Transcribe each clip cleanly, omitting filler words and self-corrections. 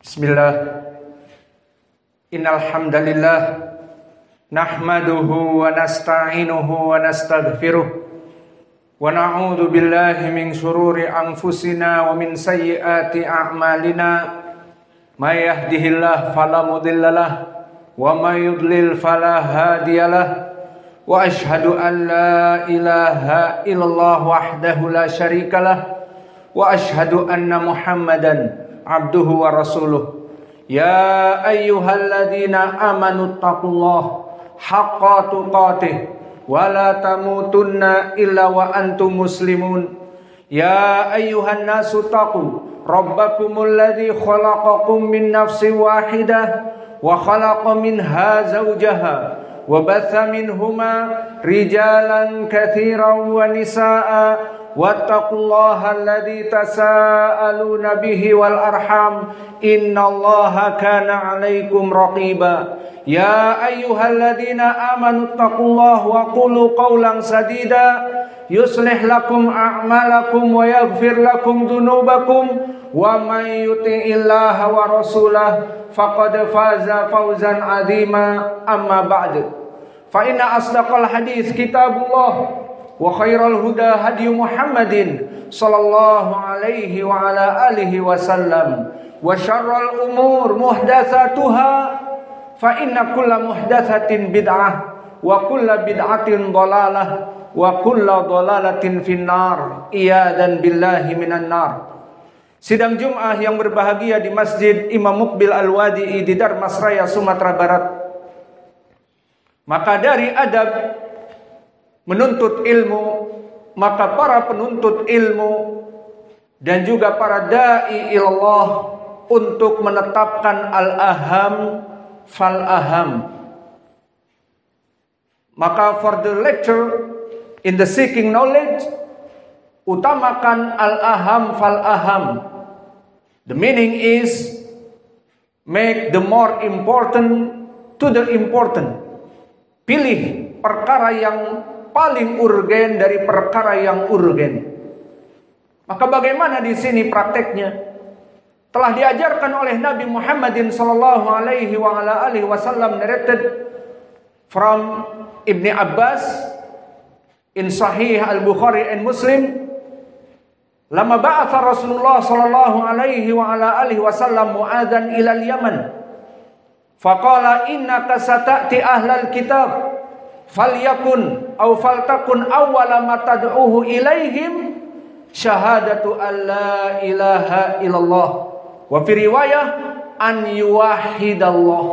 Bismillah. Innal hamdalillah nahmaduhu wa nasta'inuhu wa nastaghfiruh wa na'udzu billahi min shururi anfusina wa min sayyiati a'malina. May yahdihillahu fala mudhillalah wa may yudlil fala hadiyalah. Wa asyhadu an la ilaha illallah wahdahu la syarikalah wa asyhadu anna Muhammadan abduhu wa rasuluh. Ya ayyuhalladzina amanu taqullaha haqqa tuqatih wa la tamutunna illa wa antum muslimun. Ya ayyuhan nasu taqu rabbakumul ladzi khalaqakum min nafsin wahidah wa khalaqa minha zawjaha wa batha minhuma rijalan katsiran wa nisaa'a wattaqullaha alladzi tasaaluna bihi wal arham innallaha kana 'alaikum raqiba. Ya ayyuhalladzina amanu taqullaha wa qulu qawlan sadida yuslih lakum a'malakum wa yaghfir lakum dzunubakum wa may yuti'illaha wa rasulahu faqad faza fawzan 'azima. Amma ba'du, fa inna asdaqal hadits kitabullah wa khairal huda hadi Muhammadin sallallahu alaihi wa ala alihi wasallam wa syarrul umur muhdatsatuha fa inna kulla muhdatsatin bid'ah wa kulla bid'atin dhalalah wa kulla dhalalatin finnar. Iyadan billahi minan nar. Sidang Jumat yang berbahagia di Masjid Imam Muqbil Al-Wadi'i di Darmas Raya, Sumatera Barat. Maka dari adab menuntut ilmu, maka para penuntut ilmu dan juga para da'i ilallah untuk menetapkan al-aham fal-aham. Maka for the lecture in the seeking knowledge, utamakan al-aham fal-aham. The meaning is make the more important to the important. Pilih perkara yang paling urgen dari perkara yang urgen. Maka bagaimana di sini prakteknya? Telah diajarkan oleh Nabi Muhammadin sallallahu alaihi wa ala alihi wasallam, narrated from Ibni Abbas in Sahih Al-Bukhari and Muslim. Lama ba'atha Rasulullah sallallahu alaihi wa ala alihi wasallam Mu'adzan ila al-Yaman. Faqala innaka sata'ti ahlal kitab falyakun aw faltakun awwala ma tad'uhu ilaihim syahadatu an la ilaha illallah wa fi riwayah an yuwahhidallah.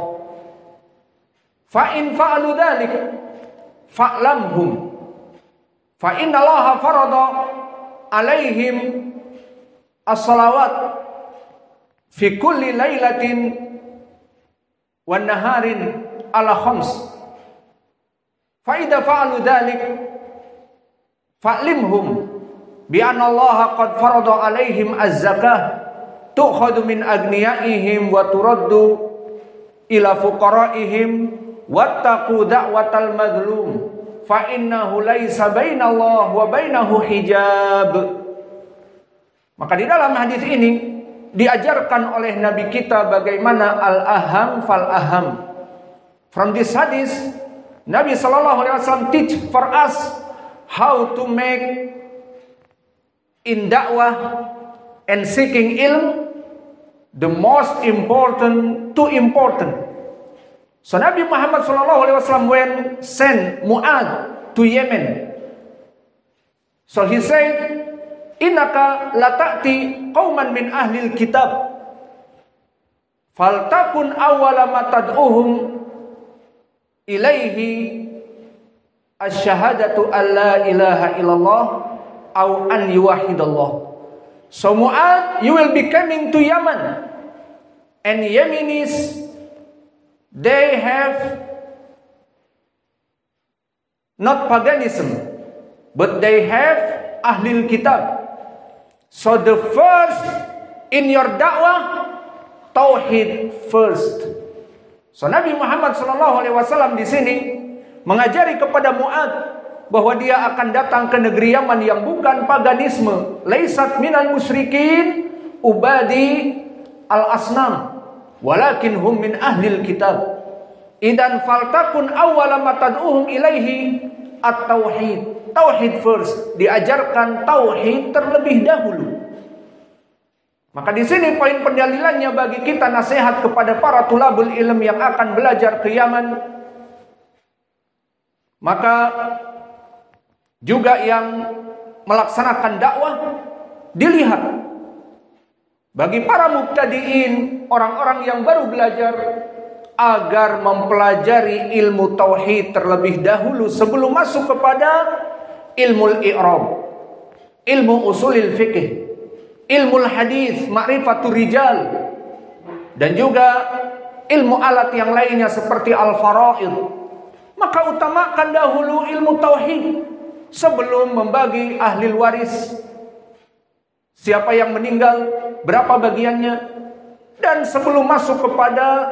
Fa in fa'alu dzalik fa'lamhum fa innallaha farada alaihim as-salawat fi kulli lailatin wan naharin ala khams. Fa idza fa'alu dzalik fa'limhum bi anna Allah qad farada 'alaihim az-zakah tu'khadhu min aghniyaihim wa turaddu ila fuqaraihim wattaqu da'watal madlum fa innahu laisa bainallah wa bainahu hijab. Maka di dalam hadis ini diajarkan oleh Nabi kita bagaimana al-aham fal-aham. From this hadith, Nabi sallallahu alaihi wasallam teach for us how to make in dakwah and seeking ilm the most important to important. So Nabi Muhammad sallallahu alaihi wasallam when sent Mu'adz to Yemen, so he said, innaka lata'ti qauman min ahlil kitab faltakun awwala ma tad'uhum ilaihi asyhadatu an la ilaha illallah aw an yuwahhidallah. So Mu'adz, you will be coming to Yemen, and Yemenis, they have not paganism, but they have ahlil kitab. So the first in your dakwah, tauhid first. So Nabi Muhammad SAW di sini mengajari kepada Mu'adz bahwa dia akan datang ke negeri Yaman yang bukan paganisme. Laisat minal musyrikin ubadi al-asnam, walakin hum min ahlil kitab. Idan faltakun awwala ma tad'uhum ilaihi at-tauhid. Tauhid first, diajarkan tauhid terlebih dahulu. Maka di sini poin pendalilannya bagi kita, nasihat kepada para tulabul ilm yang akan belajar ke Yaman. Maka juga yang melaksanakan dakwah, dilihat bagi para mubtadiin, orang-orang yang baru belajar, agar mempelajari ilmu tauhid terlebih dahulu sebelum masuk kepada ilmu i'rab, ilmu usulil fikih, ilmu hadis, ma'rifatul rijal, dan juga ilmu alat yang lainnya seperti al-faraid. Maka utamakan dahulu ilmu tauhid sebelum membagi ahli waris, siapa yang meninggal, berapa bagiannya, dan sebelum masuk kepada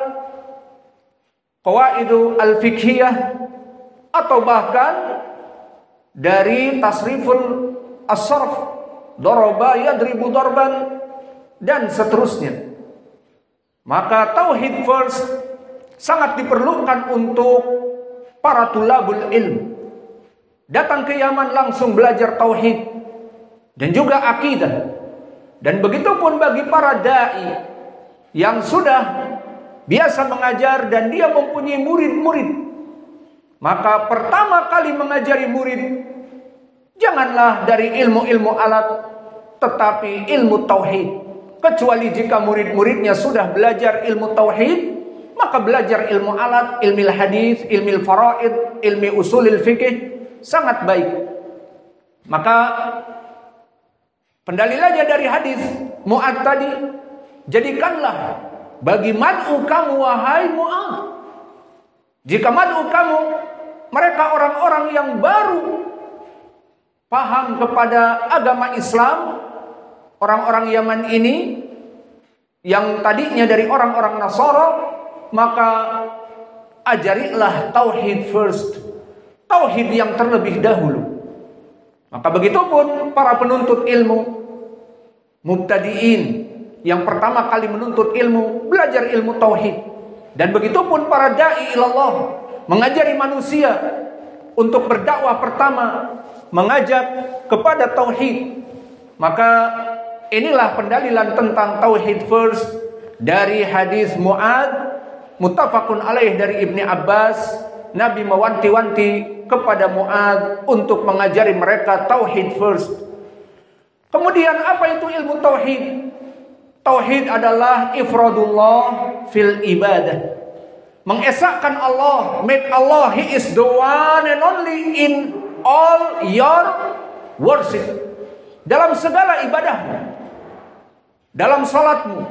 qawaidu al-fiqhiyah, atau bahkan dari tasriful as-sarf, daraba yadribu darban, dan seterusnya. Maka tauhid first sangat diperlukan untuk para tulabul ilm. Datang ke Yaman langsung belajar tauhid dan juga akidah. Dan begitu pun bagi para dai yang sudah biasa mengajar dan dia mempunyai murid-murid. Maka pertama kali mengajari murid, janganlah dari ilmu-ilmu alat, tetapi ilmu tauhid. Kecuali jika murid-muridnya sudah belajar ilmu tauhid, maka belajar ilmu alat, ilmu hadis, ilmu faraid, ilmu usulil fikih sangat baik. Maka pendalilannya dari hadis Mu'ad tadi, jadikanlah bagi mad'u kamu wahai Mu'ad, jika mad'u kamu mereka orang-orang yang baru paham kepada agama Islam, orang-orang Yaman ini yang tadinya dari orang-orang Nasara, maka ajarilah tauhid first, tauhid yang terlebih dahulu. Maka begitu pun para penuntut ilmu mubtadiin yang pertama kali menuntut ilmu, belajar ilmu tauhid. Dan begitu pun para dai ilallah, mengajari manusia untuk berdakwah, pertama mengajak kepada tauhid. Maka inilah pendalilan tentang tauhid first dari hadis Mu'ad, muttafaqun alaih dari Ibni Abbas. Nabi mewanti-wanti kepada Mu'ad untuk mengajari mereka tauhid first. Kemudian apa itu ilmu tauhid? Tauhid adalah ifradullah fil ibadah, mengesahkan Allah, make Allah, He is the one and only in all your worship. Dalam segala ibadahmu, dalam salatmu,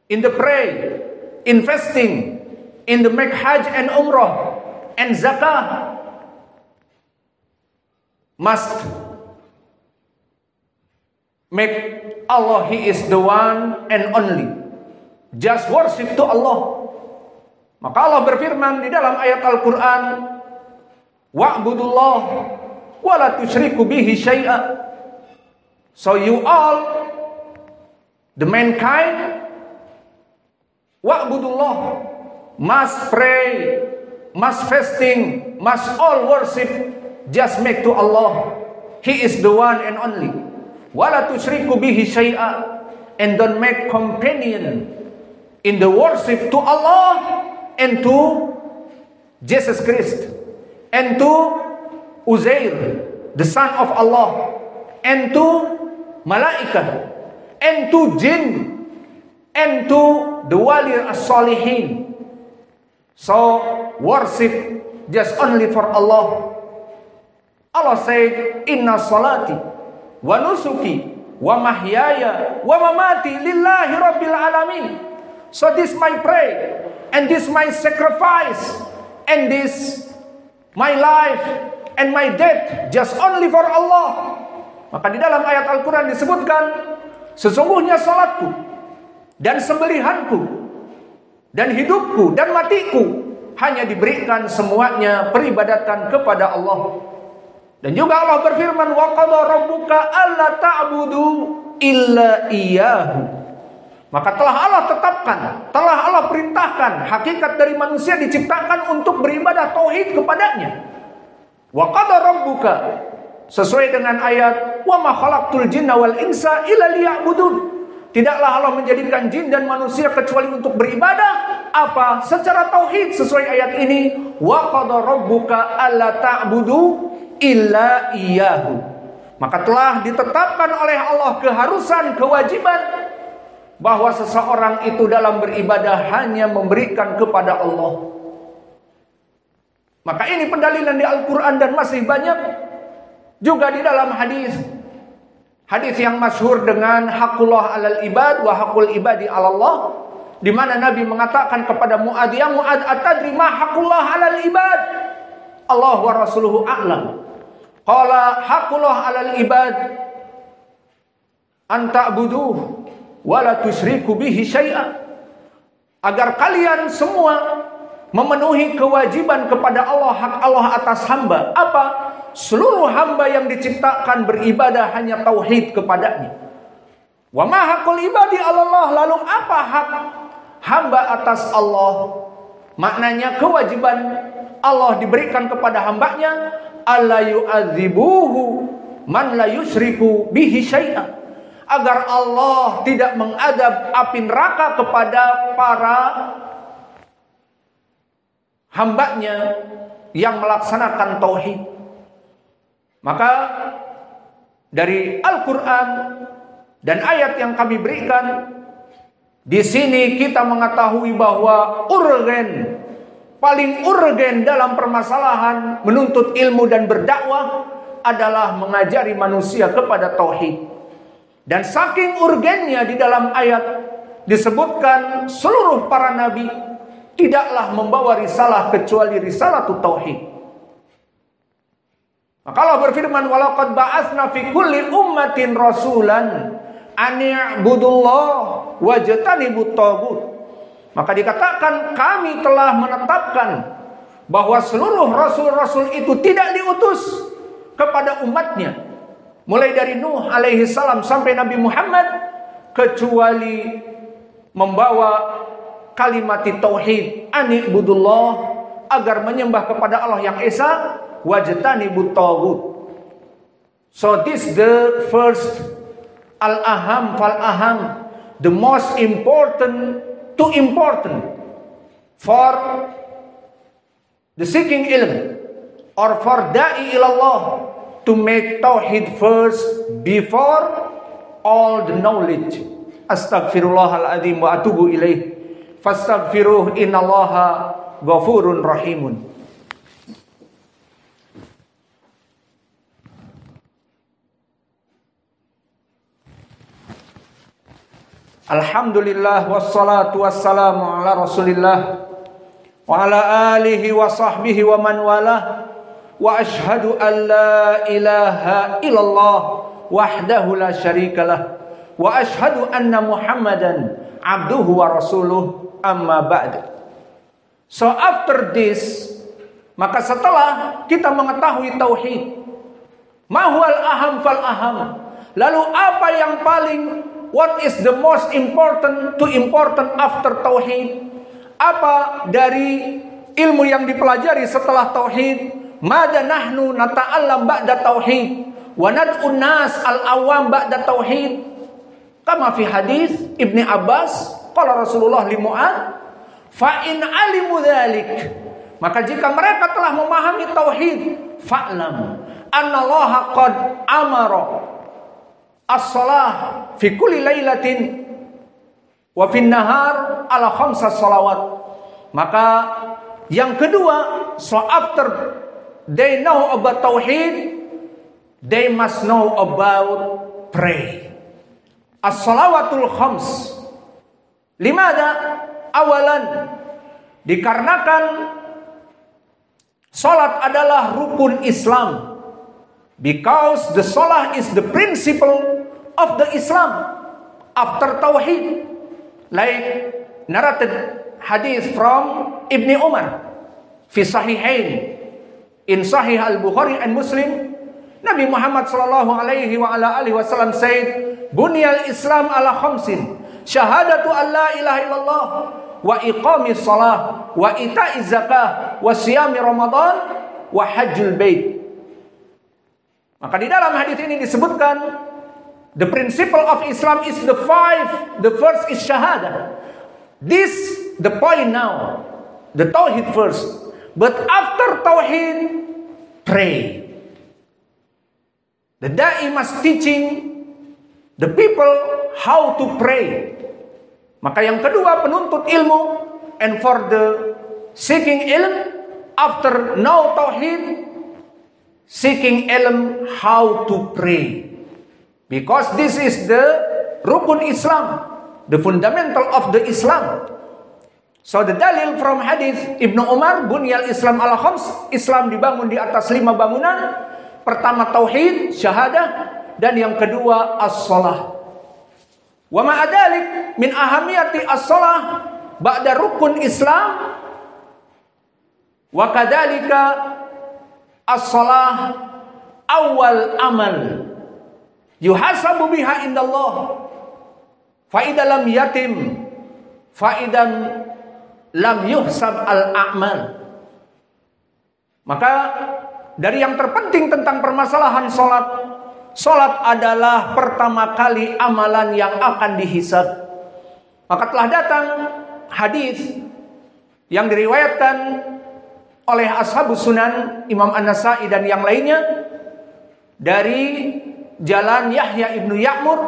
in the pray, in fasting, in the make hajj and umrah and zakah, must make Allah, He is the one and only. Just worship to Allah. Maka Allah berfirman di dalam ayat Al-Quran, wa'budullah wa la tusyriku bihi syai'a. So you all, the mankind, wa'budullah, must pray, must fasting, must all worship, just make to Allah. He is the one and only. Wala tusyriku bihi syai'a, and don't make companion in the worship to Allah and to Jesus Christ and to Uzair, the son of Allah, and to malaikat, and to jinn, and to the wali as-salihin. So worship just only for Allah. Allah said, inna salati wa nusuki wa mahyaya wa mamati lillahi rabbil alamin. So this my pray, and this my sacrifice, and this my life and my death just only for Allah. Maka di dalam ayat Al-Quran disebutkan, sesungguhnya salatku dan sembelihanku dan hidupku dan matiku hanya diberikan semuanya peribadatan kepada Allah. Dan juga Allah berfirman, wa qadha rabbuka alla ta'budu illa iyyahu. Maka telah Allah tetapkan, telah Allah perintahkan, hakikat dari manusia diciptakan untuk beribadah tauhid kepadanya. Wa qada rabbuka, sesuai dengan ayat wa ma khalaqtul jinna wal insa illa liya'budun. Tidaklah Allah menjadikan jin dan manusia kecuali untuk beribadah. Apa? Secara tauhid sesuai ayat ini. Wa qada rabbuka alla ta'budu illa iyyahu. Maka telah ditetapkan oleh Allah keharusan, kewajiban bahwa seseorang itu dalam beribadah hanya memberikan kepada Allah. Maka ini pendalilan di Al-Quran dan masih banyak juga di dalam hadis. Hadis yang masyhur dengan haqqullah 'alal ibad wa haqqul ibadi 'ala Allah, di mana Nabi mengatakan kepada Mu'adz, "Ya Mu'adz, atadri ma haqqullah 'alal ibad?" Allah wa rasuluhu a'lam. Qala haqqullah 'alal ibad an ta'buduhu wa la tusyriku bihi syai'a. Agar kalian semua memenuhi kewajiban kepada Allah, hak Allah atas hamba. Apa? Seluruh hamba yang diciptakan beribadah hanya tauhid kepadanya. Wa ma haqqul ibadi 'ala Allah, lalu apa hak hamba atas Allah? Maknanya kewajiban Allah diberikan kepada hambanya, alla yu'adzibuhu man la yusyriku bihi syai'a. Agar Allah tidak mengadab api neraka kepada para hambanya yang melaksanakan tauhid. Maka dari Al-Quran dan ayat yang kami berikan, di sini kita mengetahui bahwa paling urgen dalam permasalahan menuntut ilmu dan berdakwah adalah mengajari manusia kepada tauhid. Dan saking urgennya di dalam ayat disebutkan seluruh para nabi tidaklah membawa risalah kecuali risalah tauhid. Maka Allah berfirman, walaqad ba'atsna fi kulli ummatin rasulan an i'budullaha wajtanibut taghut. Maka dikatakan kami telah menetapkan bahwa seluruh rasul-rasul itu tidak diutus kepada umatnya, mulai dari Nuh alaihi salam sampai Nabi Muhammad, kecuali membawa kalimat tauhid, an i'budullah, agar menyembah kepada Allah yang esa, wajtanibut taghut. So this the first al-aham fal-aham, the most important for the seeking ilm or for da'i ilallah, to make tauhid first before all the knowledge. Astaghfirullahaladzim wa atubu ilaih. Fastaghfiruh innallaha ghafurun rahimun. Alhamdulillah wassalatu wassalamu ala Rasulillah wa ala alihi wa sahbihi wa man walah, wa ashhadu an la ilaha illallah wahdahu la syarikalah, wa ashhadu anna Muhammadan abduhu wa rasuluh, amma ba'd. So after this, maka setelah kita mengetahui tauhid, mahwal aham fal aham, lalu apa yang paling, what is the most important after tauhid? Apa dari ilmu yang dipelajari setelah tauhid? Mada nahnu nata'allam ba'da tauhid wa nad'un nas al-awam ba'da tauhid. Kama fi hadis Ibni Abbas, qala Rasulullah li Mu'adz, fa in alimu dzalik, maka jika mereka telah memahami tauhid, fa'lam annallaha qad amara as-salah fi kulli lailatin wa fin nahar ala khamsas salawat. Maka yang kedua, so after they know about tauhid, they must know about pray. As-salawatul khams. Limada? Awalan, dikarenakan salat adalah rukun Islam. Because the salah is the principle of the Islam after tauhid. Like narrated hadith from Ibni Umar fi sahihain, in Sahih al-Bukhari and Muslim, Nabi Muhammad sallallahu alaihi wa ala alihi wasallam said, "Bunyal Islam ala khamsin, syahadatu an la ilaha illallah wa iqamis shalah wa ita'iz zakah wa siyami ramadan wa hajjul bait. Maka di dalam hadis ini disebutkan the principle of Islam is the five. The first is syahadah. This the point now. The tauhid first. But after tauhid, pray. The da'i must teaching the people how to pray. Maka yang kedua, penuntut ilmu, and for the seeking ilm, after know tauhid, seeking ilm how to pray. Because this is the rukun Islam, the fundamental of the Islam. So the dalil from hadis Ibnu Umar, bunyal Islam ala khams, Islam dibangun di atas 5 bangunan. Pertama tauhid, syahadah, dan yang kedua as-shalah. Wa ma adalik min ahamiyati as-shalah ba'da rukun Islam. Wa kadzalika as-shalah awal amal yuhasabu biha indallah. Fa idza lam yatim fa idan lam yuhsab al-a'mal. Maka dari yang terpenting tentang permasalahan salat, salat adalah pertama kali amalan yang akan dihisab. Maka telah datang hadis yang diriwayatkan oleh ashabus sunan, Imam An-Nasa'i dan yang lainnya, dari jalan Yahya ibnu Ya'mur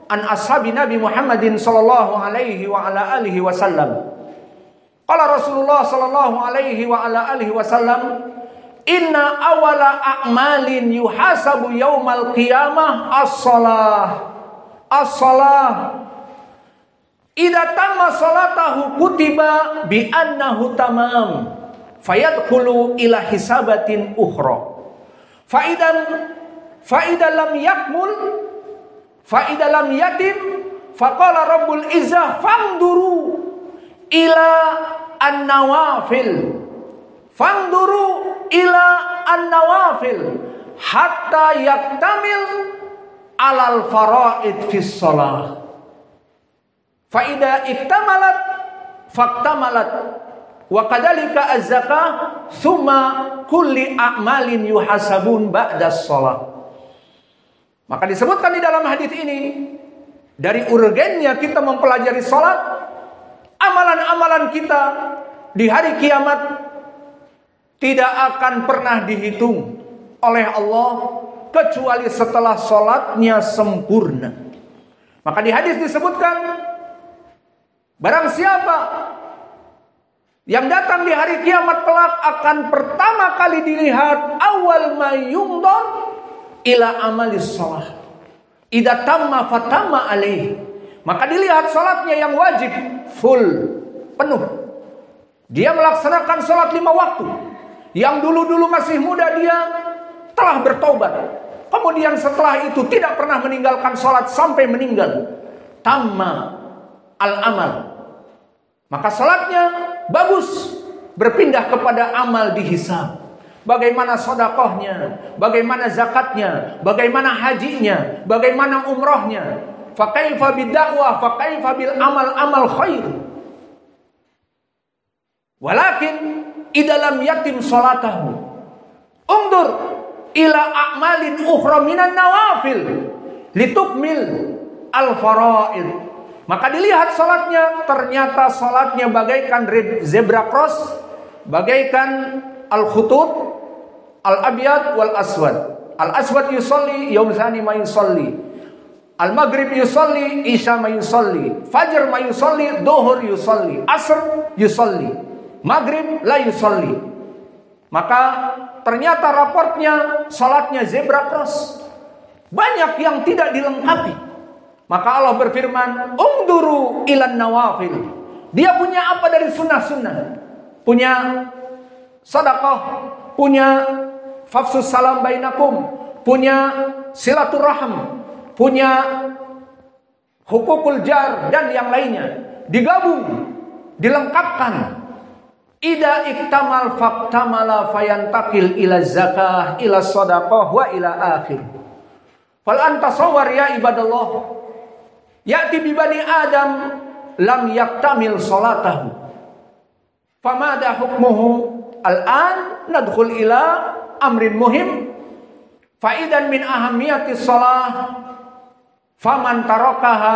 an ashabi Nabi Muhammadin sallallahu alaihi wa ala alihi wasallam. Qala Rasulullah sallallahu alaihi wa ala alihi wasallam, inna awala a'malin yuhasabu yaumal qiyamah as-shalah. As-shalah. Idza tamma salatahu kutiba bi annahu tamam. Fayadkhulu ila hisabatin ukhra. Fa idan lam yakmul fa idza lam yatim faqala rabbul izzah fanduru ila an-nawafil. Fanduru ila an-nawafil hatta yaktamil alal faraid fis shalah. Fa idza iktamalat faktamalat wa kadzalika az-zakah tsumma kulli a'malin yuhasabun ba'da shalah. Maka disebutkan di dalam hadis ini, dari urgennya kita mempelajari salat, amalan-amalan kita di hari kiamat tidak akan pernah dihitung oleh Allah kecuali setelah salatnya sempurna. Maka di hadis disebutkan, barang siapa yang datang di hari kiamat kelak akan pertama kali dilihat awal mayumdor ila amalis shalah. Idza tamma fatama alaih. Maka dilihat salatnya yang wajib full, penuh. Dia melaksanakan salat 5 waktu. Yang dulu-dulu masih muda dia telah bertobat. Kemudian setelah itu tidak pernah meninggalkan salat sampai meninggal. Tamma al-amal. Maka salatnya bagus, berpindah kepada amal dihisab. Bagaimana sedekahnya, bagaimana zakatnya, bagaimana hajinya, bagaimana umrahnya. Fa kaifa bid-da'wah, fa kaifa bil amal khair. Walakin idalam yatim salatahu undur ila a'malin ukhra minan nawafil litukmil al-faraid. Maka dilihat salatnya, ternyata salatnya bagaikan zebra cross, bagaikan al-khutut al-abyad wal aswad. Al-aswad yusalli yaum zani ma yusalli, al-maghrib yusalli isya ma yusalli, fajr ma yusalli, duhur yusalli, asr yusalli, maghrib la yusalli. Maka ternyata raportnya salatnya zebra cross, banyak yang tidak dilengkapi. Maka Allah berfirman, "Unduru ilan nawafil." Dia punya apa dari sunnah-sunnah? Punya sedekah, punya fafsus salam bainakum, punya silaturahim, punya hukukul jar dan yang lainnya. Digabung, dilengkapkan. Ida iktamal faktamala fayantakil ila zakah, ila sadaqah wa ila akhir. Fal antasawwar ya ibadallah. ya'ti bi bani Adam lam yaktamil salatahu. Famada hukmuhu? Al-an nadkhul ila amrin muhim. Faidan min ahamiyati shalah faman tarakaha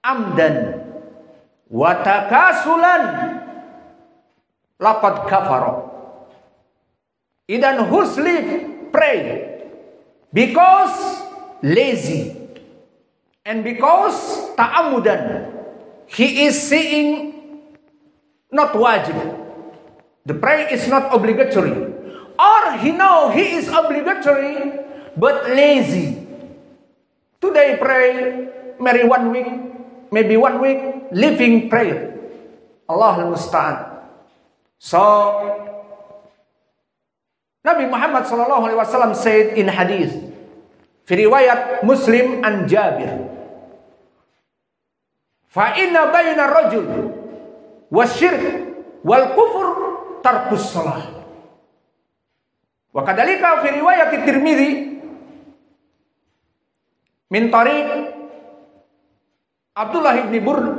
amdan wa takasulan laqad kafara. Idan husli pray because lazy and because ta'amudan. He is seeing not wajib. The prayer is not obligatory. Or he know he is obligatory but lazy. Today pray, maybe 1 week, maybe 1 week, living prayer. Allah al-Musta'an. So Nabi Muhammad SAW said in hadith, fi riwayat Muslim an Jabir, fa inna baina rajul wasyirk wal kufur tarkus salah. Wa kadalika fi riwayat Tirmidzi min tariq Abdullah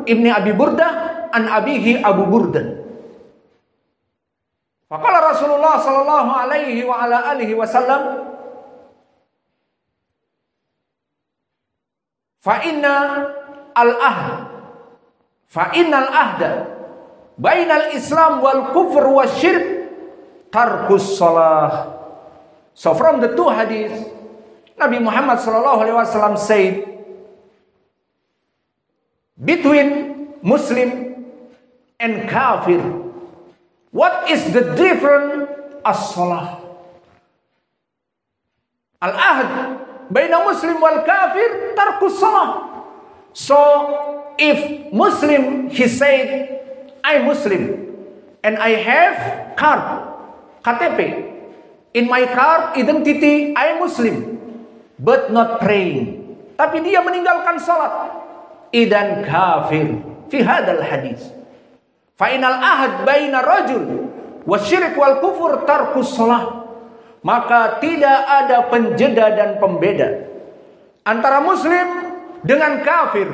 ibni Abi Burdah an abihi Abu Burdah. Faqala Rasulullah sallallahu alaihi wa ala alihi wasallam, fa innal ahda bainal Islam wal kufr wasyirk tarkus salah. So from the two hadiths, Nabi Muhammad sallallahu alaihi wasallam said, between Muslim and kafir, what is the difference? As-salah. Al-ahd baina Muslim wal kafir tarkus salah. So if Muslim, he said, I'm Muslim and I have card, KTP. In my card identity, I am Muslim, but not praying. Tapi dia meninggalkan salat. Idan kafir. Fi hadal hadis. Fa inal ahad baina rajul wasyirik wal kufur tarkus salah. Maka tidak ada penjeda dan pembeda antara Muslim dengan kafir.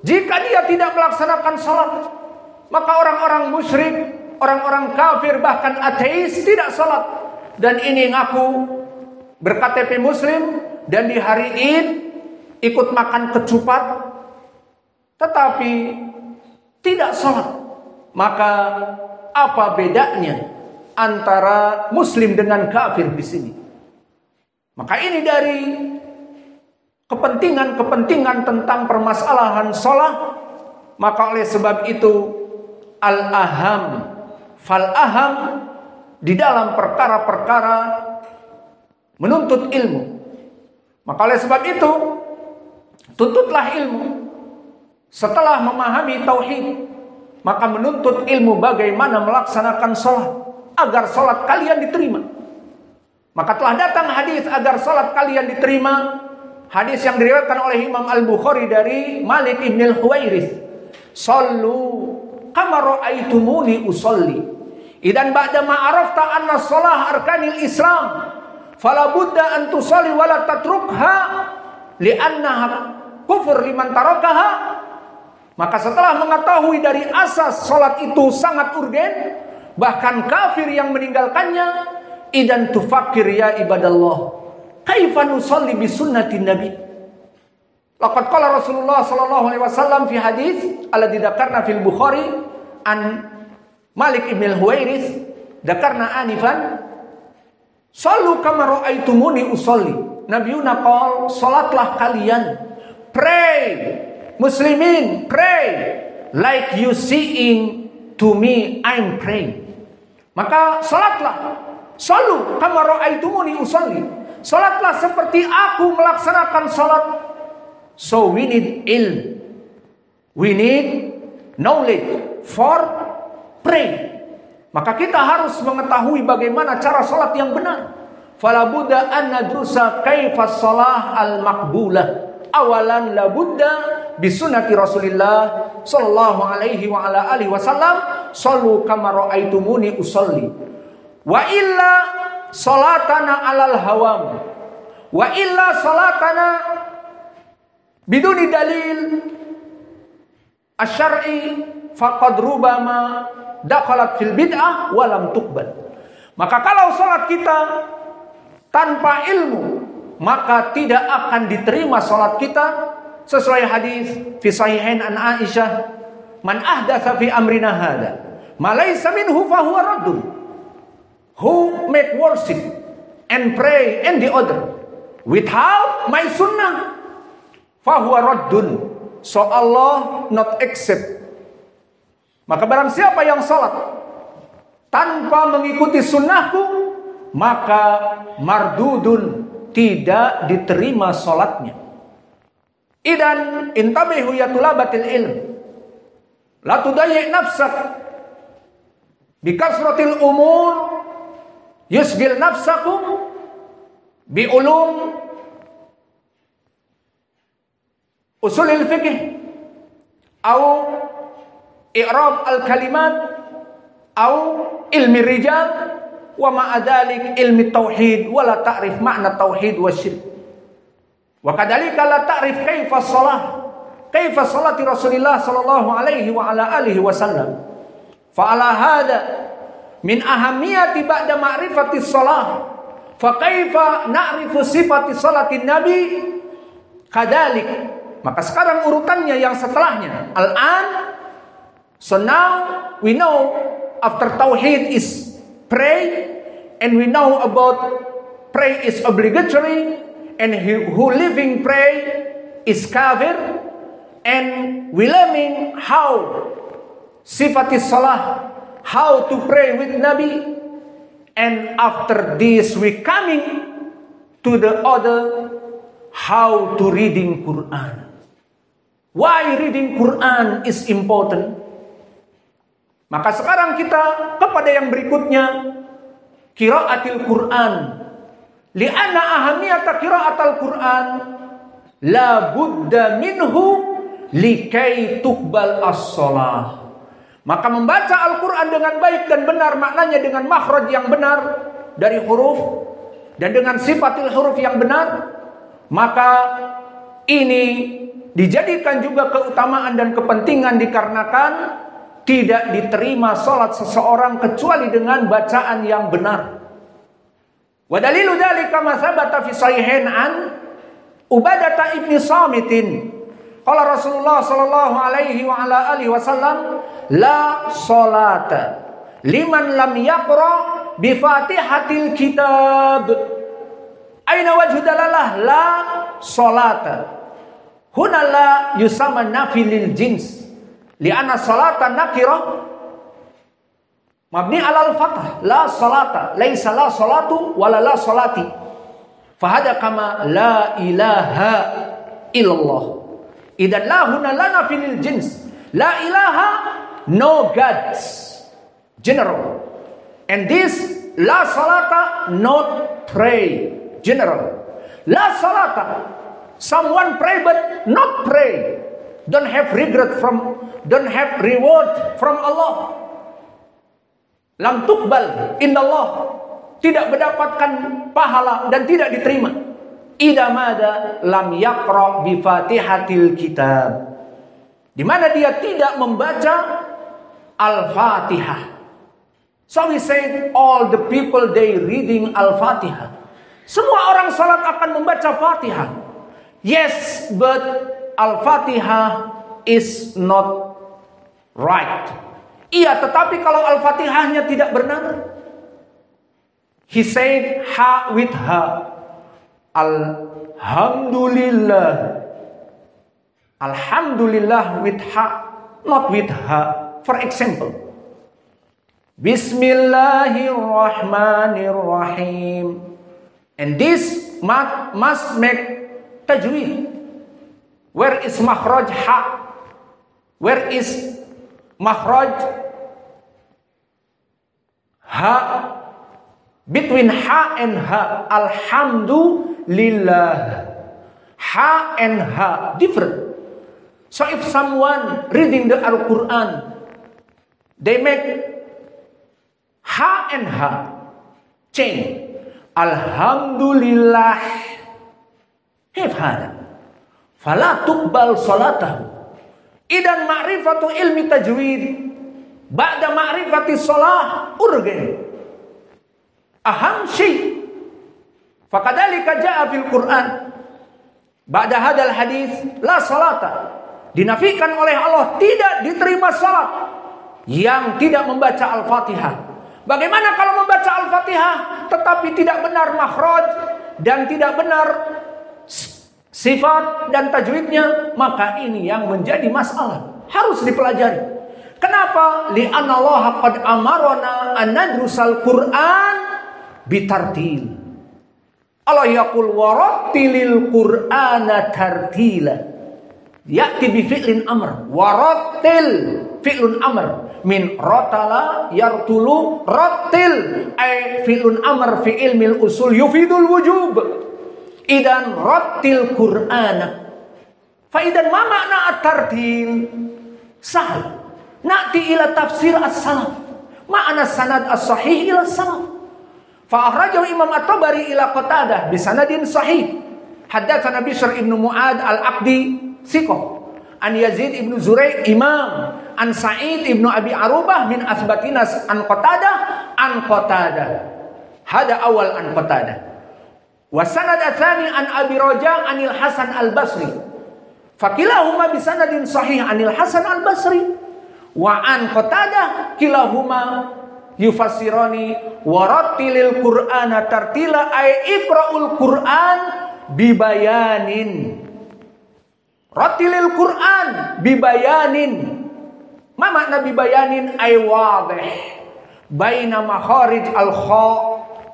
Jika dia tidak melaksanakan salat, maka orang-orang musyrik, orang-orang kafir, bahkan ateis tidak salat. Dan ini ngaku berKTP Muslim dan di hari Id ikut makan ketupat, tetapi tidak salat. Maka apa bedanya antara Muslim dengan kafir di sini? Maka ini dari kepentingan-kepentingan tentang permasalahan salat. Maka oleh sebab itu al-aham fal-aham di dalam perkara-perkara menuntut ilmu. Maka oleh sebab itu tuntutlah ilmu. Setelah memahami tauhid, maka menuntut ilmu bagaimana melaksanakan salat agar salat kalian diterima. Maka telah datang hadis agar salat kalian diterima. Hadis yang diriwayatkan oleh Imam Al-Bukhari dari Malik ibn al-Huwairits. Sallu kama ra'aitumuni usolli. Idan ba'da ma arafta anna shalah arkanil Islam fala budda an tusalli wa la tatrukha li'annaha kufur liman tarakaha. Maka setelah mengetahui dari asas salat itu sangat urgen, bahkan kafir yang meninggalkannya, idan tufakir ya ibadallah kaifa nusalli bi sunnatin nabi. Laqad qala Rasulullah sallallahu alaihi wasallam fi hadis alladzi dzakarna fil Bukhari an Malik ibn al-Huwairits, dzakarna anifan, sallu kama ra'aitumuni usolli. Nabiuna qol, salatlah kalian, pray, muslimin, pray like you seeing to me I'm praying. Maka salatlah, sallu kama ra'aitumuni usolli. Salatlah seperti aku melaksanakan salat. So we need ilm, we need knowledge for pray. Maka kita harus mengetahui bagaimana cara salat yang benar. Fala budda an nadrusa kaifa shalah al maqbulah. Awalan la budda bi sunnati Rasulillah sallallahu alaihi wa ala alihi wasallam, sallu kama raaitumuni usolli. Wa illa salatana alal hawam. Wa illa salatana biduni dalil asy-syar'i faqad rubama dakhalat fil bid'ah wa lam tuqbal. Maka kalau salat kita tanpa ilmu, maka tidak akan diterima salat kita sesuai hadis fi sahihain an Aisyah, man ahdatsa fi amrina hada ma laysa minhu fa huwa raddun. Who make worship and pray and the other without my sunnah fa huwa raddun. So Allah not accept. Maka barang siapa yang salat tanpa mengikuti sunnahku, maka mardudun, tidak diterima salatnya. Idan intabihu ya tulabatil ilm, la tudayyi nafsak bi kasratil umur yusgil nafsakum bi ulum usulil fiqh au i'rab al-kalimat au ilmi rijal wa ma'adalik ilmi tauhid wa la ta'rif makna tauhid wa syirk wa kadhalika la ta'rif kaifa salati Rasulillah sallallahu alaihi wa ala alihi wasallam. Fa ala hada min ahamiyati ba'da ma'rifati shalah fa kaifa na'rifu sifati salatin nabi kadhalik. Maka sekarang urutannya yang setelahnya, al-an. So now we know after tauhid is pray, and we know about pray is obligatory, and who living pray is kafir, and we learning how sifatis salah, how to pray with Nabi, and after this we coming to the other, how to reading Quran. Why reading Quran is important? Maka sekarang kita kepada yang berikutnya, qiraatil Quran. Li'anna ahamiyata qiraatil Quran la budda minhu likai tuqbal as-shalah. Maka membaca Al-Quran dengan baik dan benar, maknanya dengan makhraj yang benar dari huruf dan dengan sifatil huruf yang benar, maka ini dijadikan juga keutamaan dan kepentingan dikarenakan tidak diterima salat seseorang kecuali dengan bacaan yang benar. Wa dalilu dzalika ma tsabata fi sahihain an Ubadah ibn Samitin. Qala Rasulullah sallallahu alaihi wa ala alihi wasallam, la salata liman lam yaqra bi Fatihatil kitab. Aina wajhu dalalah la salata? Huna la yusamma nafilil jins. Li'anna salata nakirah mabni alal fathah, la salata, laisa la salatu wala la salati. Fahada kama la ilaha illallah. Idan la huna la nafilil jins. La ilaha, no gods, general. And this la salata, not pray, general. La salata, someone pray but not pray. Don't have reward from Allah. Lam tuqbal indallah, tidak mendapatkan pahala dan tidak diterima. Idza mada lam yaqra bi Fatihatil kitab, di mana dia tidak membaca Al-Fatihah. So we say all the people they reading Al-Fatihah. Semua orang salat akan membaca Fatihah. Yes, but Al-Fatihah is not right. Iya, tetapi kalau Al-Fatihahnya tidak benar, he said ha with ha. Alhamdulillah. Alhamdulillah with ha, not with ha. For example, Bismillahirrahmanirrahim. And this must make tajweed. Where is makhraj ha? Where is makhraj ha? Between ha and ha. Alhamdulillah. Ha and ha different. So if someone reading the Al-Quran, they make ha and ha change. Alhamdulillah. Kif hada? fala tuqbal salatahu. Idan ma'rifatu ilmi tajwid ba'da ma'rifati shalah urgen. Aham syai. Fakadzalika jaa fil Qur'an. Ba'da hadal hadis la salata. Dinafikan oleh Allah, tidak diterima salat yang tidak membaca Al-Fatihah. Bagaimana kalau membaca Al-Fatihah tetapi tidak benar makhraj dan tidak benar sifat dan tajwidnya? Maka ini yang menjadi masalah, harus dipelajari. Kenapa? Li'anna Allah qad amarona an nadrusal Qur'an bitartil. Allah yaqul warattilil Qur'ana tartila. Ya'ti bi fi'lin amr. Warattil fi'lun amr. Min ratala yartulu rattil. Ay fi'lun amr fi ilmil usul yufidul wujub. Idan rattil Qur'ana. Fa idan ma makna at-tartil? Sahal. Na'ti ila tafsir as-salaf. Ma'ana sanad as-sahih ila as-salaf. Fa'akhrajahu Imam At-Tabari ila Qatadah bisanadin sahih. Haddatsana Bishr ibn Mu'ad al-Aqdi siqah. An Yazid ibn Zurai' imam. An Sa'id ibn Abi Arubah min asbatinas an Qatadah. Hada awal an Qatadah. Wa sanad atsani an Abi Raja' anil Hasan al-Basri. Fakilahuma bisanadin sahih anil Hasan al-Basri. Wa an Qatadah kilahuma yufassirani warattilil Qur'ana tartila ay iqra'ul Qur'an bibayanin. Rattilil Qur'an bibayanin. Ma makna bibayanin? Ay wadih baina makharij al-kha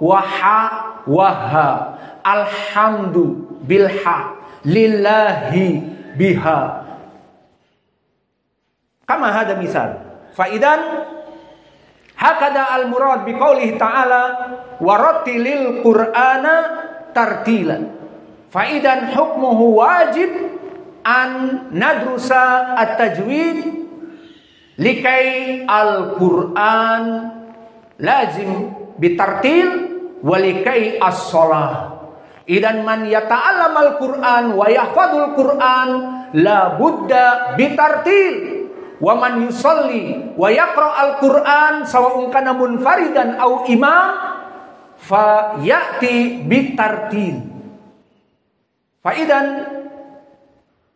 wa ha wa ha. Alhamdu bil ha, lillahi biha. Kama hada misal. Faidan hakada al-murad biqaulihi ta'ala warattilil Qur'ana tartila. Faidan hukmuhu wajib an nadrusa at-tajwid likai al-Qur'an lazim bitartil walikai as-shalah. Idan man yata'allam al-Qur'an wa yahfadul Qur'an la budda bitartil. Wa man yusalli wa yaqra al-Qur'an sawa'un kana munfaridan aw imam fa ya'ti bitartil. Fa idan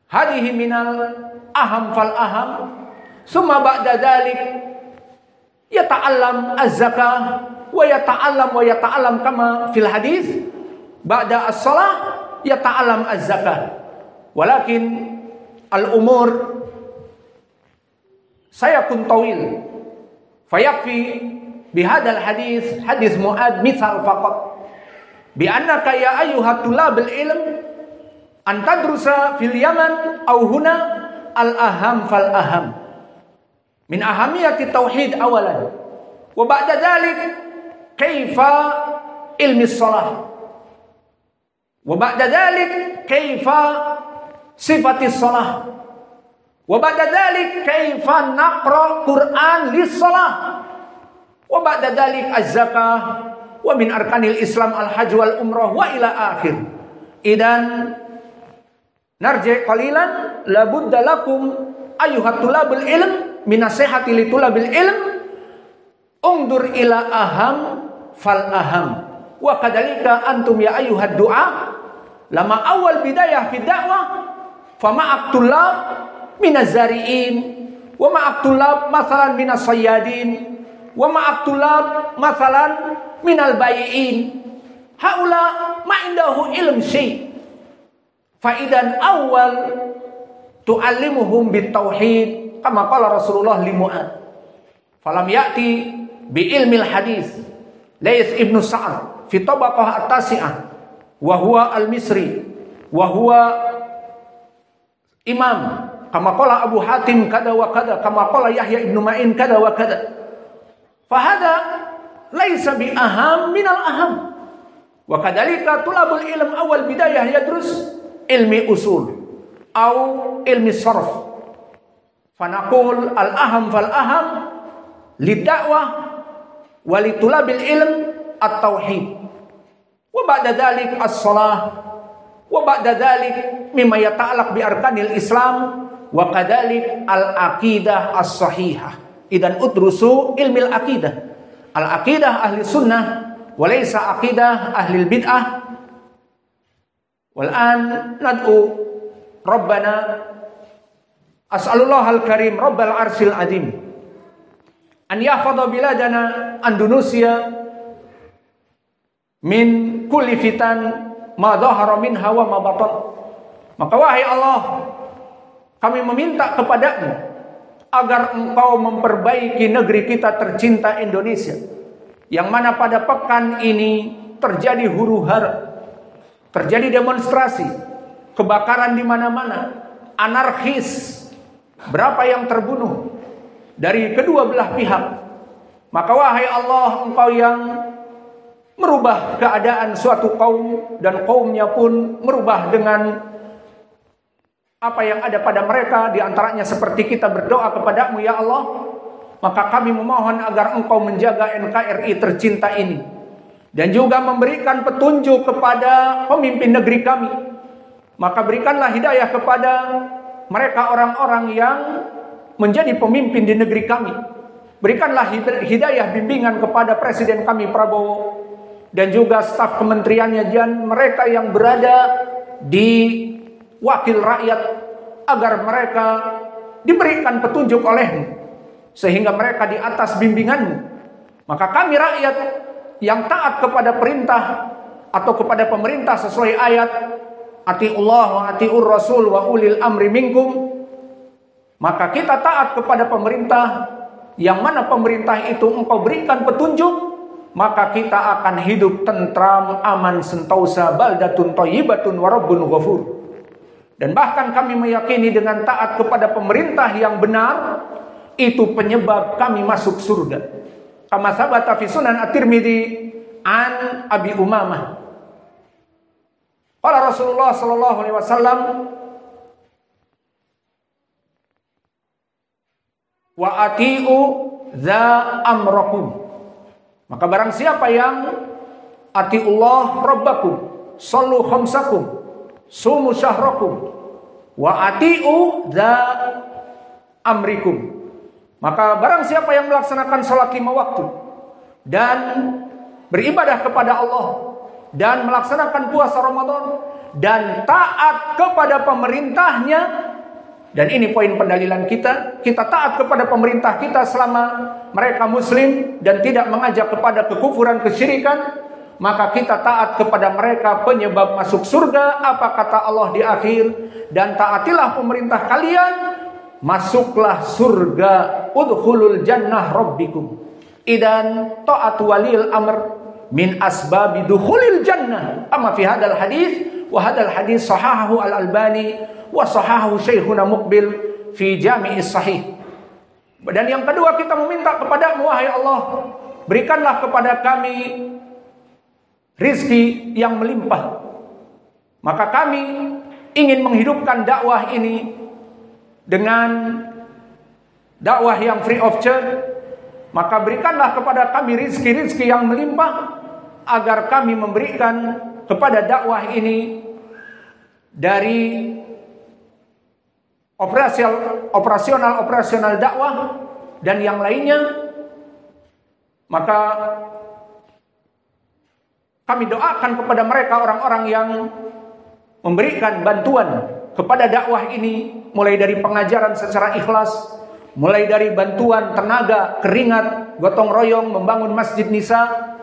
hadhihi minal aham fal aham. Summa ba'da dzalik yata'allam az-zakah wa yata'allam kama fil hadis ba'da as-shalah yata'allam az-zakah. Walakin al-umur saya kun tawil fayakfi bihadal hadis Mu'ad misal faqat bi annaka ya ayyuhat tulabul ilm an tadrusa fil Yaman aw huna al aham fal aham min ahamiyati tauhid awalan wa ba'da dhalik kaifa ilmi shalah wa ba'da dhalik kaifa sifati shalah wa ba'da dzalik kaifa naqra Qur'an lis-shalah wa ba'da dzalik az-zakah wa min arkanil Islam al-hajj wal umrah wa ila akhir. Idan narji qalilan la budda lakum ayyuhat tulabul ilm min nasihati li tulabil ilm undur ila aham fal aham wa kadzalika antum ya ayyuhad du'a lama awal bidayah fi da'wah fama tulab minaz zari'in wa ma'ak tulab masalan minas sayyadin wa ma'ak tulab masalan minal bayi'in haula ma indahu ilm syai' fa idan awal tu'allimuhum bitauhid kama qala Rasulullah li Mu'ad falam ya'ti bi ilmil hadis Lais ibn Sa'ad fi tabaqah at-tasi'ah wa huwa al-Misri wa huwa imam kama qala Abu Hatim kada wa kada kama qala Yahya ibn Ma'in kada wa kada. Fahada laisa bi aham minal aham. Wa kadzalika tulabul ilm awal bidayah yadrus ilmi usul au ilmi sarf. Fanaqul al aham fal aham lid'awah wa litulabil ilm at-tauhid. Wa ba'da dzalik as-shalah wa ba'da dzalik mimma yata'allaq bi arkanil Islam wa kadzalik al-aqidah as-sahihah. Idan udrusu ilmil aqidah. Al-aqidah ahli sunnah wa laysa aqidah ahli bid'ah. Wal an nad'u Rabbana as'alullah al-karim rabbal arsyil azim an yahfadha biladana Indonesia min kulli fitan ma dhahara minha wa ma batan. Maka wahai Allah, kami meminta kepadamu agar engkau memperbaiki negeri kita tercinta Indonesia, yang mana pada pekan ini terjadi huru-hara, terjadi demonstrasi, kebakaran di mana-mana, anarkis, berapa yang terbunuh dari kedua belah pihak. Maka wahai Allah, engkau yang merubah keadaan suatu kaum dan kaumnya pun merubah dengan apa yang ada pada mereka, di antaranya seperti kita berdoa kepadamu ya Allah. Maka kami memohon agar engkau menjaga NKRI tercinta ini dan juga memberikan petunjuk kepada pemimpin negeri kami. Maka berikanlah hidayah kepada mereka orang-orang yang menjadi pemimpin di negeri kami. Berikanlah hidayah bimbingan kepada Presiden kami Prabowo dan juga staf kementeriannya dan mereka yang berada di wakil rakyat, agar mereka diberikan petunjuk olehmu sehingga mereka di atas bimbinganmu. Maka kami rakyat yang taat kepada perintah atau kepada pemerintah sesuai ayat atiullah wa atiur rasul wa ulil amri minkum, maka kita taat kepada pemerintah, yang mana pemerintah itu engkau berikan petunjuk, maka kita akan hidup tentram, aman, sentausa, baldatun thayyibatun wa rabbun ghafur. Dan bahkan kami meyakini dengan taat kepada pemerintah yang benar, itu penyebab kami masuk surga. Kama sabata fi Sunan At-Tirmidzi an Abi Umamah. Qala Rasulullah sallallahu alaihi wasallam, wa atiu dza amrakum. Maka barang siapa yang atiullah rabbakum, sallu khamsakum, sumu syahrakum, wa atiu dza amrikum. Maka barang siapa yang melaksanakan salat 5 waktu dan beribadah kepada Allah dan melaksanakan puasa Ramadan dan taat kepada pemerintahnya. Dan ini poin pendalilan kita taat kepada pemerintah kita selama mereka muslim dan tidak mengajak kepada kekufuran, kesyirikan, maka kita taat kepada mereka penyebab masuk surga. Apa kata Allah di akhir? Dan taatilah pemerintah kalian, masuklah surga, udkhulul jannah rabbikum. Idan ta'atu walil amr min asbabi dukhulil jannah. Amma fi hadal hadis, wa hadal hadis sahahahu al-Albani wa sahahu Syekhuna Muqbil fi Jami'is Sahih. Dan yang kedua, kita meminta kepadamu wahai Allah, berikanlah kepada kami rizki yang melimpah. Maka kami ingin menghidupkan dakwah ini dengan dakwah yang free of charge. Maka berikanlah kepada kami rizki-rizki yang melimpah, agar kami memberikan kepada dakwah ini dari operasional dakwah dan yang lainnya. Maka kami doakan kepada mereka orang-orang yang memberikan bantuan kepada dakwah ini, mulai dari pengajaran secara ikhlas, mulai dari bantuan tenaga, keringat, gotong royong membangun masjid Nisa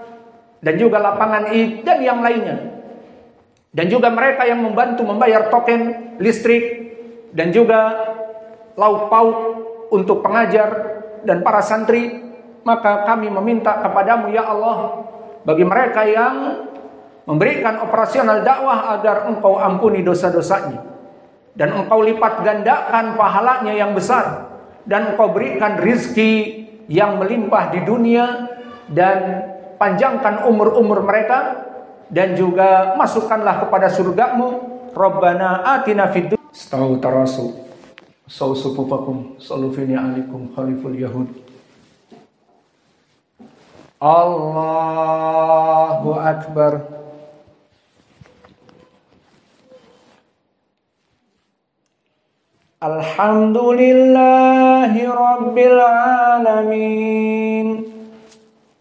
dan juga lapangan Id dan yang lainnya. Dan juga mereka yang membantu membayar token listrik dan juga lauk pauk untuk pengajar dan para santri. Maka kami meminta kepadamu ya Allah, bagi mereka yang memberikan operasional dakwah, agar engkau ampuni dosa-dosanya dan engkau lipat gandakan pahalanya yang besar, dan engkau berikan rizki yang melimpah di dunia, dan panjangkan umur-umur mereka, dan juga masukkanlah kepada surgamu. Rabbana atina fid dunya Stau tarasu Sau sufufakum Salufini alikum khaliful yahud. Allahu Akbar. Alhamdulillahi Rabbil Alamin,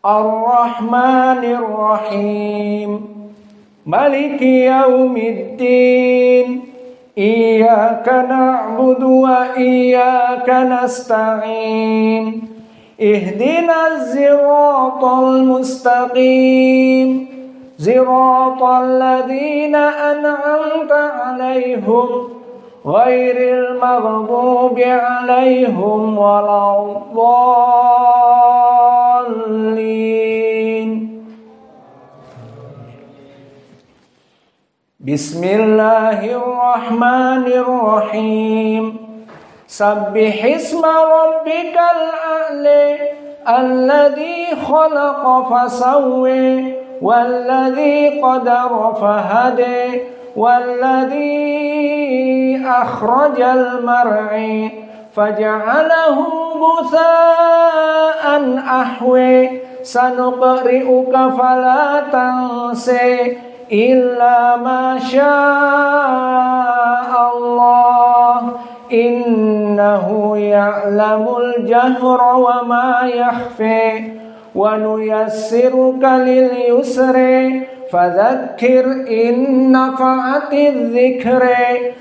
Ar-Rahmanir Rahim, Maliki Yaumiddin, Iyyaka na'budu wa iyyaka nasta'in, Ihdinas siratal mustaqim, siratal ladzina an'amta 'alaihim ghairil maghdubi 'alaihim waladdallin. Bismillahirrahmanirrahim. Sabbihisma rabbikal a'la alladzi khalaqa fasawwa walladzi qadara fahada والذي أخرج المرعى فجعله غثاء أحوى سنقرئك فلا تنسى إلا ما شاء الله إنه يعلم الجهر وما يخفى ونيسرك لليسر فذكر إن نفعت الذكر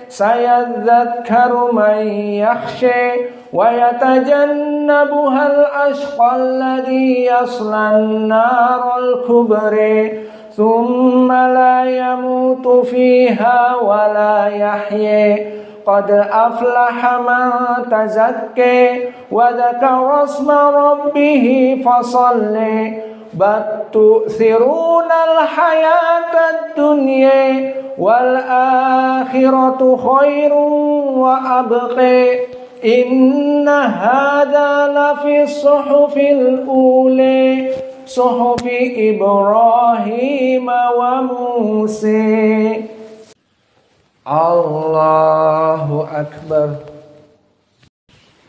سيذكر من يخشى ويتجنبها الأشقى الذي يصلى النار الكبرى ثم لا يموت فيها ولا يحيى قد أفلح من تزكى وذكر اسم ربه فصلى بل تؤثرون الحياة الدنيا والآخرة خير وأبقى إن هذا لفي الصحف الأولى صحف إبراهيم وموسى. الله أكبر.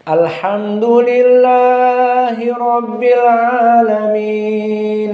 Alhamdulillahi Rabbil Alamin,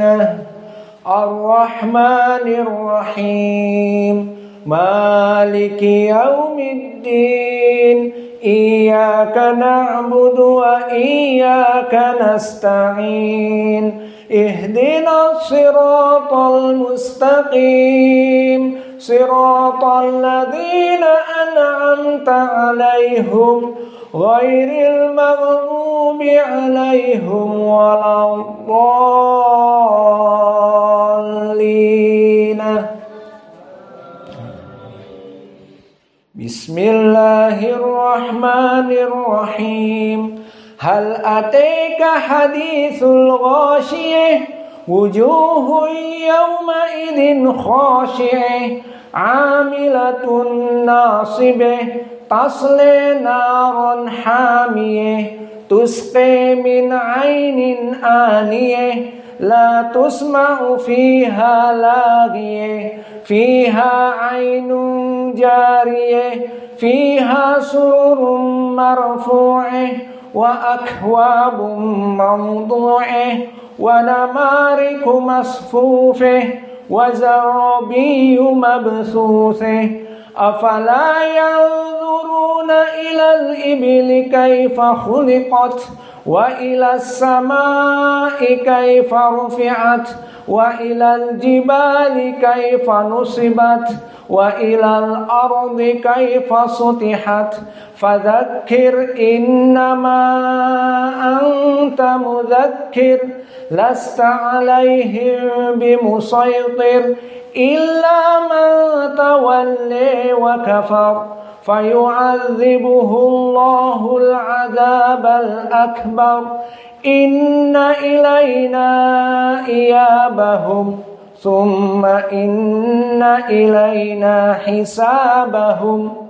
Ar-Rahmanir Rahim, Maliki Yaumiddin, Iyyaka na'budu wa iyyaka nasta'in, Ihdinas siratal mustaqim, siratal ladzina an'amta 'alaihim ghairil maghdubi 'alaihim waladdallin. Bismillahirrahmanirrahim. Hal ataka hadithul ghashiyah wujuhun yawma idin khashiyah 'amilatun nasibah tasli naran hamiyah tusqi min ainin aniyah la tusma'u fiha laghiyah fiha ainun jariyah fiha sururun marfu'ah wa akwabun mawdu'ah wa namariku masfufah wa zarabiyyu mabthusah. Afala yanzuruna ilal ibili kaifa khuliqat wa ilas samai kaifa rufi'at wa ilal jibali kaifa nusibat wa ilal ardi kaifa sutihat. Fadzakkir innama anta mudzakkir lasta 'alaihim bimusaytir illa man tawalla wa kafar fayu'adzibuhu Allahul 'adzabal akbar. Inna ilayna iyabahum thumma inna ilayna hisabahum.